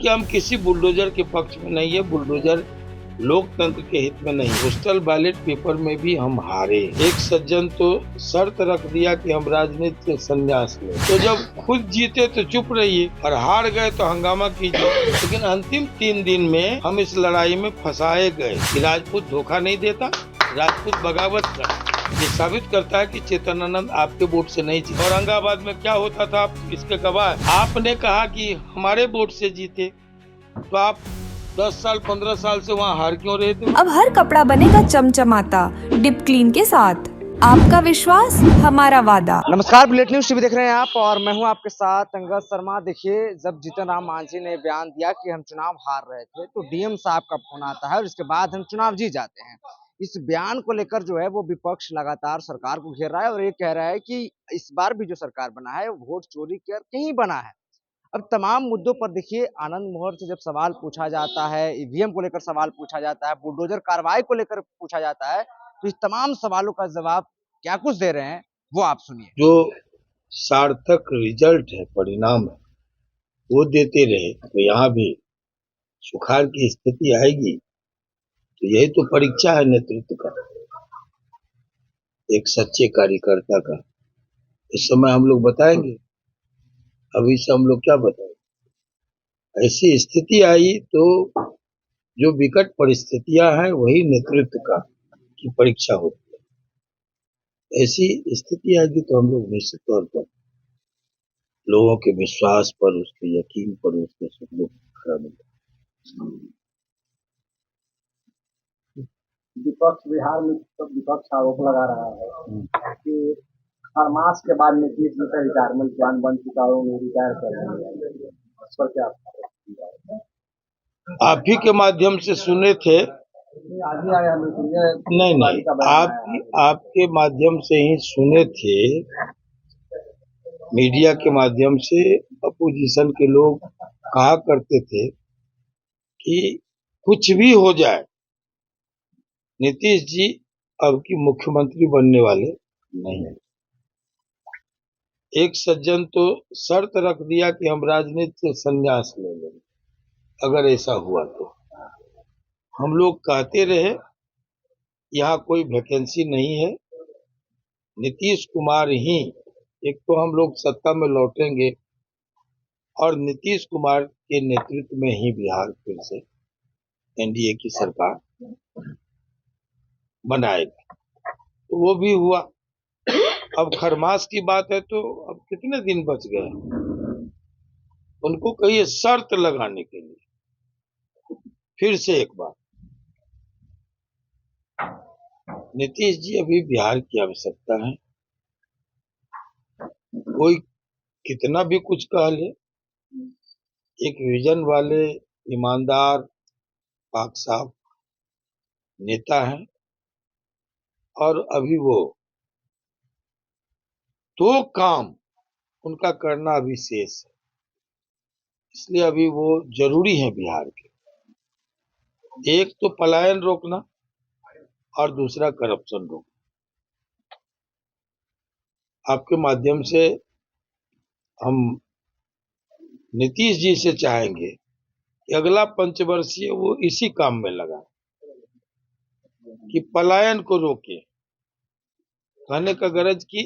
देखिए, हम किसी बुलडोजर के पक्ष में नहीं है। बुलडोजर लोकतंत्र के हित में नहीं। पोस्टल बैलेट पेपर में भी हम हारे। एक सज्जन तो शर्त रख दिया कि हम राजनीति से संन्यास लें। तो जब खुद जीते तो चुप रहिए और हार गए तो हंगामा कीजिए। लेकिन अंतिम 3 दिन में हम इस लड़ाई में फंसाए गए कि राजपूत धोखा नहीं देता, राजपूत बगावत करता। ये साबित करता है कि चेतनानंद आपके वोट से नहीं जीते। औरंगाबाद में क्या होता था, आप इसके गवाह। आपने कहा कि हमारे वोट से जीते, तो आप 10 साल 15 साल से वहाँ हार क्यों रहे थे? अब हर कपड़ा बनेगा चमचमाता डिप क्लीन के साथ। आपका विश्वास हमारा वादा। नमस्कार, बुलेट न्यूज टीवी देख रहे हैं आप और मैं हूं आपके साथ अंगद शर्मा। देखिए, जब जीतन राम मांझी ने बयान दिया कि हम चुनाव हार रहे थे तो डीएम साहब का फोन आता है और इसके बाद हम चुनाव जीत जाते हैं। इस बयान को लेकर जो है वो विपक्ष लगातार सरकार को घेर रहा है और ये कह रहा है कि इस बार भी जो सरकार बना है वो वोट चोरी करके ही बना है। अब तमाम मुद्दों पर देखिए, आनंद मोहर से जब सवाल पूछा जाता है, ईवीएम को लेकर सवाल पूछा जाता है, बुलडोजर कार्रवाई को लेकर पूछा जाता है, तो इस तमाम सवालों का जवाब क्या कुछ दे रहे हैं वो आप सुनिए। जो सार्थक रिजल्ट है, परिणाम है, वो देते रहे तो यहाँ भी सुखाड़ की स्थिति आएगी। तो यही तो परीक्षा है नेतृत्व का, एक सच्चे कार्यकर्ता का। इस समय हम लोग बताएंगे, अभी से हम लोग क्या बताएंगे। ऐसी स्थिति आई तो जो विकट परिस्थितियां हैं वही नेतृत्व का की परीक्षा होती है। ऐसी स्थिति आएगी तो हम लोग निश्चित तौर पर लोगों के विश्वास पर, उसके यकीन पर, उसके सब लोग खड़ा मिलेंगे। विपक्ष बिहार में सब विपक्ष आरोप लगा रहा है कि हर मास के बाद नीतीश जी का रिटायरमेंट प्लान बन चुका है, वो रिटायर कर रहे हैं। इस पर क्या आप ही के माध्यम से सुने थे? आज ही आया हमें नहीं, आपके माध्यम से ही सुने थे। मीडिया के माध्यम से अपोजिशन के लोग कहा करते थे कि कुछ भी हो जाए, नीतीश जी अब की मुख्यमंत्री बनने वाले नहीं है। एक सज्जन तो शर्त रख दिया कि हम राजनीति से संन्यास ले लेंगे अगर ऐसा हुआ तो। हम लोग कहते रहे यहाँ कोई वैकेंसी नहीं है, नीतीश कुमार ही, एक तो हम लोग सत्ता में लौटेंगे और नीतीश कुमार के नेतृत्व में ही बिहार फिर से एनडीए की सरकार बनाएगी। तो वो भी हुआ। अब खरमास की बात है तो अब कितने दिन बच गए उनको कहिए शर्त लगाने के लिए। फिर से एक बार, नीतीश जी अभी बिहार की आवश्यकता है। कोई कितना भी कुछ कह ले, एक विजन वाले ईमानदार पाक साहब नेता हैं और अभी वो दो काम उनका करना अभी शेष है, इसलिए अभी वो जरूरी है बिहार के। एक तो पलायन रोकना और दूसरा करप्शन रोकना। आपके माध्यम से हम नीतीश जी से चाहेंगे कि अगला पंचवर्षीय वो इसी काम में लगा कि पलायन को रोके। कहने का गरज कि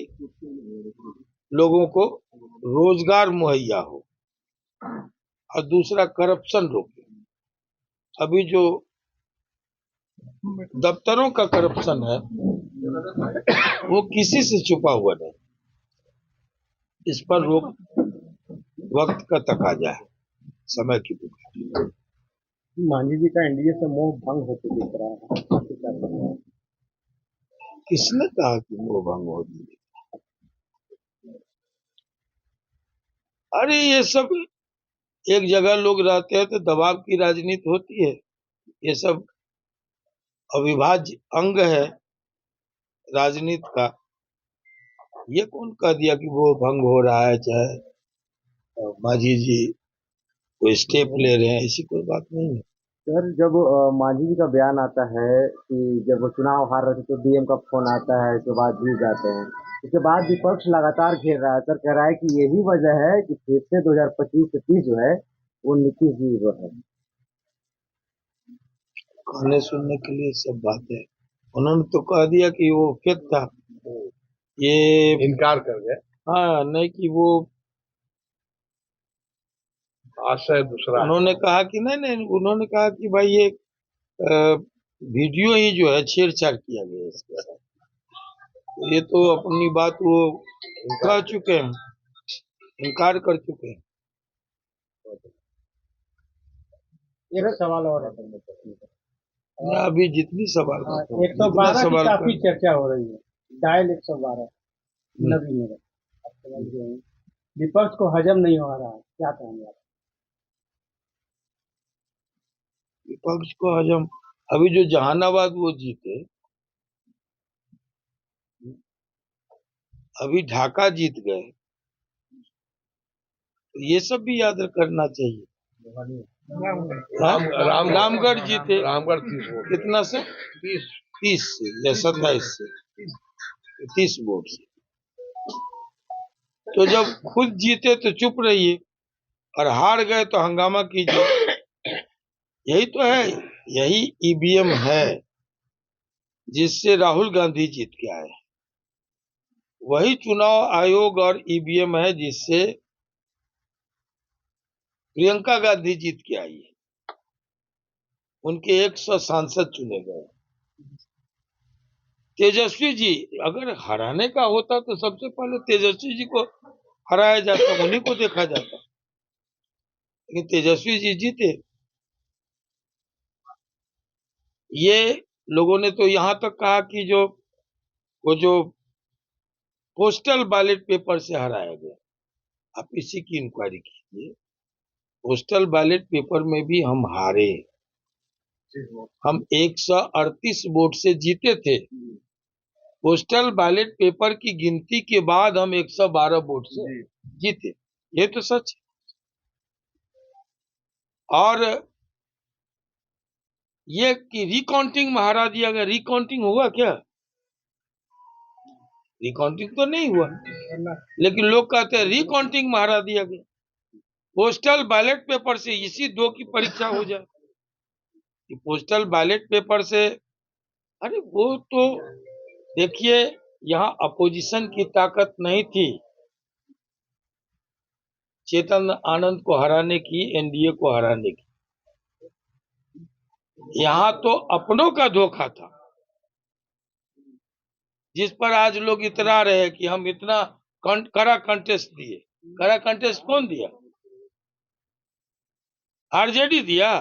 लोगों को रोजगार मुहैया हो और दूसरा करप्शन रोके। अभी जो दफ्तरों का करप्शन है वो किसी से छुपा हुआ नहीं। इस पर रोक वक्त का तकाजा है, समय की पुकार। मांझी जी का एनडीए से मोह भंग होते दिख रहा है। किसने कहा कि मोह भंग होती है? अरे ये सब एक जगह लोग रहते हैं तो दबाव की राजनीति होती है। ये सब अविभाज्य अंग है राजनीति का। ये कौन कह दिया कि वो भंग हो रहा है, चाहे मांझी जी कोई स्टेप ले रहे हैं, ऐसी कोई बात नहीं है। सर, जब मांझी जी का बयान आता है कि जब वो चुनाव हार रहे थे तो डीएम का फोन आता है, उसके बाद जीत जाते हैं, उसके बाद विपक्ष लगातार घेर रहा है। सर कह रहा है कि यही वजह है कि फिर से 2025 से 30 जो है वो नीतीश जी पर है। कहने सुनने के लिए सब बातें हैं। उन्होंने तो कह दिया कि वो फेक था, ये इनकार कर गए। हाँ नहीं कि वो आशय दूसरा है। उन्होंने कहा कि नहीं, उन्होंने कहा कि भाई ये अ, वीडियो ही जो है छेड़छाड़ किया गया है इसके साथ। तो ये तो अपनी बात वो कह चुके हैं, इनकार कर चुके हैं। एक सवाल और है। मैं अभी जितनी सवाल जितना 112 की सवाल काफी कर चर्चा हो रही है। डायल 112 नवी में आप समझ गए हैं। विपक्ष को हजम नहीं हो रहा है, क्या कहेंगे आप? विपक्ष को हजम, अभी जो जहानाबाद वो जीते, अभी ढाका जीत गए, तो ये सब भी याद करना चाहिए। रामगढ़ जीते, रामगढ़ 30 वोट। कितना से 30 से या 27 से 30 वोट से। तो जब खुद जीते तो चुप रहिए और हार गए तो हंगामा कीजिए। यही तो है, यही ईवीएम है जिससे राहुल गांधी जीत के आए। वही चुनाव आयोग और ईवीएम है जिससे प्रियंका गांधी जीत के आई है। उनके 100 सांसद चुने गए। तेजस्वी जी अगर हराने का होता तो सबसे पहले तेजस्वी जी को हराया जाता, उन्हीं को देखा जाता, लेकिन तेजस्वी जी जीते। ये लोगों ने तो यहां तक कहा कि वो जो पोस्टल बैलेट पेपर से हराया गया, आप इसी की इंक्वायरी कीजिए। पोस्टल बैलेट पेपर में भी हम हारे, हम 138 वोट से जीते थे। पोस्टल बैलेट पेपर की गिनती के बाद हम 112 वोट से जीते, ये तो सच है। और ये कि रिकाउंटिंग में हरा दिया गया, रिकाउंटिंग हुआ क्या? रिकाउंटिंग तो नहीं हुआ, लेकिन लोग कहते हैं रिकाउंटिंग में हरा दिया गया। पोस्टल बैलेट पेपर से इसी दो की परीक्षा हो जाए कि पोस्टल बैलेट पेपर से, अरे वो तो देखिए, यहाँ अपोजिशन की ताकत नहीं थी चेतन आनंद को हराने की, एनडीए को हराने की। यहाँ तो अपनों का धोखा था, जिस पर आज लोग इतरा रहे हैं कि हम इतना कड़ा कंटेस्ट दिए। कड़ा कंटेस्ट कौन दिया? आरजेडी दिया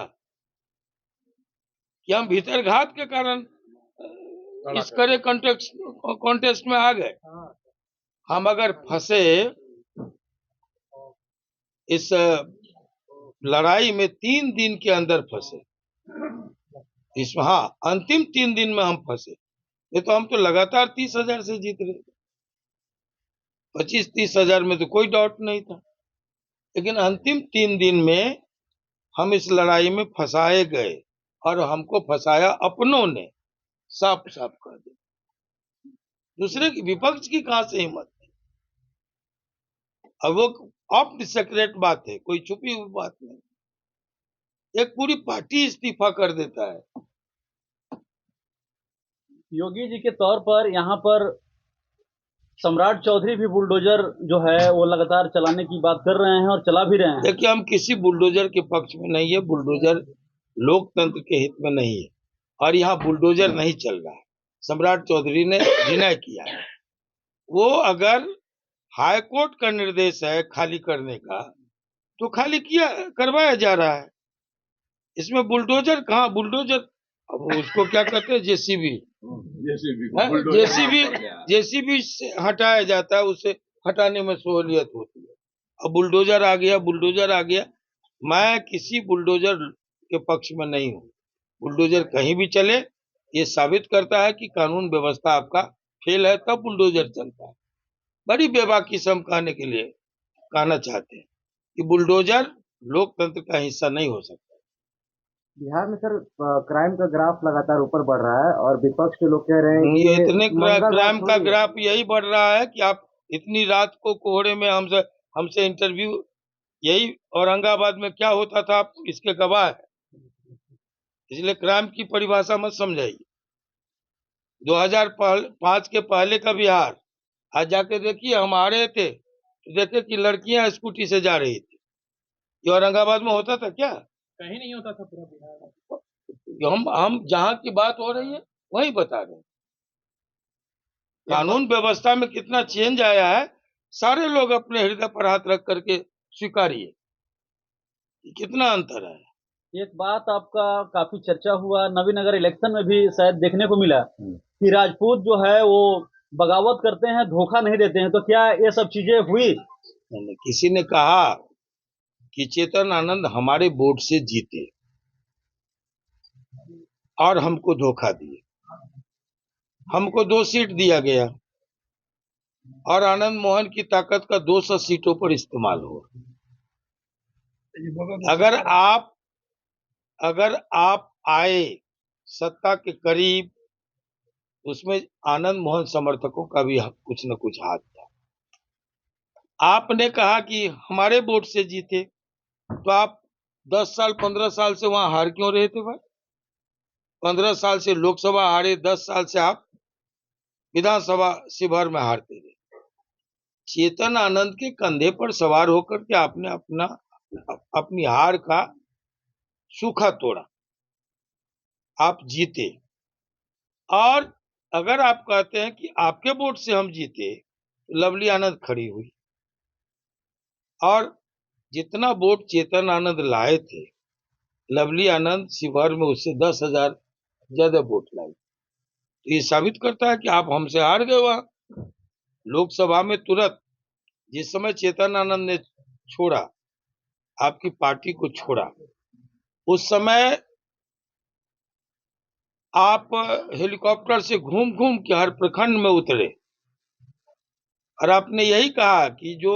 कि हम भीतरघात के कारण इस करे कॉन्टेस्ट में आ गए। हम अगर फंसे इस लड़ाई में 3 दिन के अंदर फंसे, इसमें हाँ अंतिम 3 दिन में हम फंसे, ये तो हम तो लगातार 30,000 से जीत रहे, 25-30 हजार में तो कोई डाउट नहीं था। लेकिन अंतिम 3 दिन में हम इस लड़ाई में फंसाए गए, और हमको फंसाया अपनों ने, साफ साफ कर दिया। दूसरे की, विपक्ष की कहां से हिम्मत थी? अब वो ऑफ द सीक्रेट बात है, कोई छुपी हुई बात नहीं। एक पूरी पार्टी इस्तीफा कर देता है। योगी जी के तौर पर यहाँ पर सम्राट चौधरी भी बुलडोजर जो है वो लगातार चलाने की बात कर रहे हैं और चला भी रहे हैं। देखिए, हम किसी बुलडोजर के पक्ष में नहीं है। बुलडोजर लोकतंत्र के हित में नहीं है, और यहाँ बुलडोजर नहीं चल रहा है। सम्राट चौधरी ने निर्णय किया है, वो अगर हाईकोर्ट का निर्देश है खाली करने का, तो खाली किया करवाया जा रहा है। इसमें बुलडोजर कहाँ? बुलडोजर अब उसको क्या कहते हैं, जेसीबी जेसीबी से हटाया जाता है, उसे हटाने में सहूलियत होती है। अब बुलडोजर आ गया, बुलडोजर आ गया। मैं किसी बुलडोजर के पक्ष में नहीं हूँ। बुलडोजर कहीं भी चले, ये साबित करता है कि कानून व्यवस्था आपका फेल है, तब बुलडोजर चलता है। बड़ी बेबाकी से हम कहने के लिए कहना चाहते हैं कि बुलडोजर लोकतंत्र का हिस्सा नहीं हो सकता। बिहार में सर क्राइम का ग्राफ लगातार ऊपर बढ़ रहा है और विपक्ष के लोग कह रहे हैं कि ये ये इतने मंगलवार क्राइम का थोड़ी है। ग्राफ यही बढ़ रहा है कि आप इतनी रात को कोहरे में हमसे इंटरव्यू यही औरंगाबाद में क्या होता था आप इसके गवाह है। इसलिए क्राइम की परिभाषा मत समझाइए। 2005 के पहले का बिहार आज जाके देखिए, हम आ रहे थे तो देखे कि लड़कियां स्कूटी से जा रही थी। ये औरंगाबाद में होता था क्या? कहीं नहीं होता था पूरा बिहार। ये हम जहां की बात हो रही है वही बता रहे हैं। कानून व्यवस्था में कितना चेंज आया है, सारे लोग अपने हृदय पर हाथ रख करके स्वीकारिए कि कितना अंतर है। एक बात आपका काफी चर्चा हुआ, नवीनगर इलेक्शन में भी शायद देखने को मिला कि राजपूत जो है वो बगावत करते हैं, धोखा नहीं देते हैं। तो क्या ये सब चीजें हुई? नहीं, किसी ने कहा कि चेतन आनंद हमारे वोट से जीते और हमको धोखा दिए। हमको 2 सीट दिया गया और आनंद मोहन की ताकत का 200 सीटों पर इस्तेमाल हुआ। अगर आप आए सत्ता के करीब, उसमें आनंद मोहन समर्थकों का भी कुछ न कुछ हाथ था। आपने कहा कि हमारे वोट से जीते, तो आप 10 साल 15 साल से वहां हार क्यों रहे थे भाई? 15 साल से लोकसभा हारे, 10 साल से आप विधानसभा शिवहर में हारते रहे। चेतन आनंद के कंधे पर सवार होकर के आपने अपनी हार का सूखा तोड़ा, आप जीते। और अगर आप कहते हैं कि आपके वोट से हम जीते, तो लवली आनंद खड़ी हुई और जितना वोट चेतन आनंद लाए थे, लवली आनंद शिवहर में उससे 10,000 ज्यादा वोट लाई। तो ये साबित करता है कि आप हमसे हार गए। वहां लोकसभा में तुरंत जिस समय चेतन आनंद ने छोड़ा, आपकी पार्टी को छोड़ा, उस समय आप हेलीकॉप्टर से घूम घूम के हर प्रखंड में उतरे और आपने यही कहा कि जो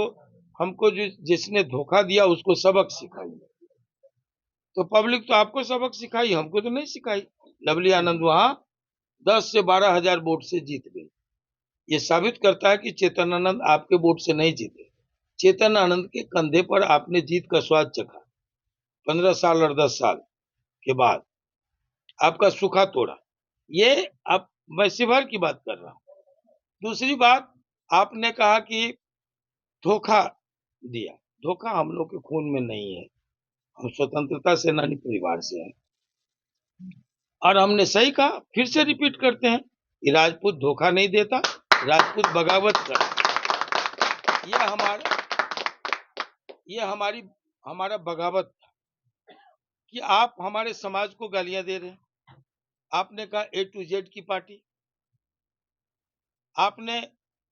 हमको जिसने धोखा दिया उसको सबक सिखाइए। तो पब्लिक तो आपको सबक सिखाई, हमको तो नहीं सिखाई। लवली आनंद वहां 10 से 12,000 वोट से जीत गई। ये साबित करता है कि चेतन आनंद आपके वोट से नहीं जीते। चेतन आनंद के कंधे पर आपने जीत का स्वाद चखा। 15 साल और 10 साल के बाद आपका सूखा तोड़ा। ये अब मैं शिवहर की बात कर रहा हूं। दूसरी बात, आपने कहा कि धोखा दिया। धोखा हम लोग के खून में नहीं है। हम स्वतंत्रता सेनानी परिवार से हैं और हमने सही कहा, फिर से रिपीट करते हैं कि राजपूत धोखा नहीं देता, राजपूत बगावत करता। ये हमारा बगावत था कि आप हमारे समाज को गालियां दे रहे हैं। आपने कहा A to Z की पार्टी। आपने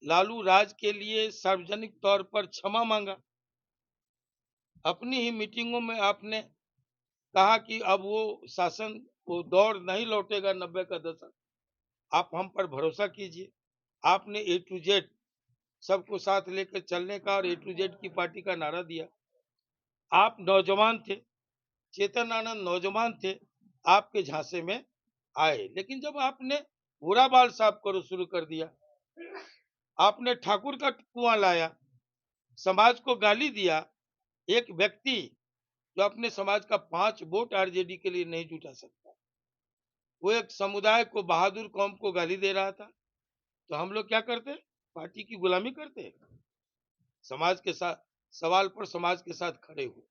लालू राज के लिए सार्वजनिक तौर पर क्षमा मांगा। अपनी ही मीटिंगों में आपने कहा कि अब वो शासन वो दौर नहीं लौटेगा 90 का दशक। आप हम पर भरोसा कीजिए। आपने A to Z सबको साथ लेकर चलने का और A to Z की पार्टी का नारा दिया। आप नौजवान थे, चेतन आनंद नौजवान थे, आपके झांसे में आए। लेकिन जब आपने बुरा बाल साफ करो शुरू कर दिया, आपने ठाकुर का कुआं लाया, समाज को गाली दिया। एक व्यक्ति जो अपने समाज का 5 वोट आरजेडी के लिए नहीं जुटा सकता, वो एक समुदाय को, बहादुर कौम को गाली दे रहा था, तो हम लोग क्या करते? पार्टी की गुलामी करते। समाज के साथ सवाल पर समाज के साथ खड़े हुए।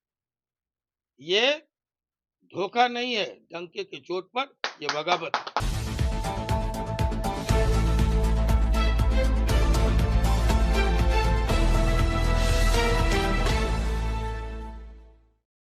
ये धोखा नहीं है, डंके के चोट पर ये बगावत है।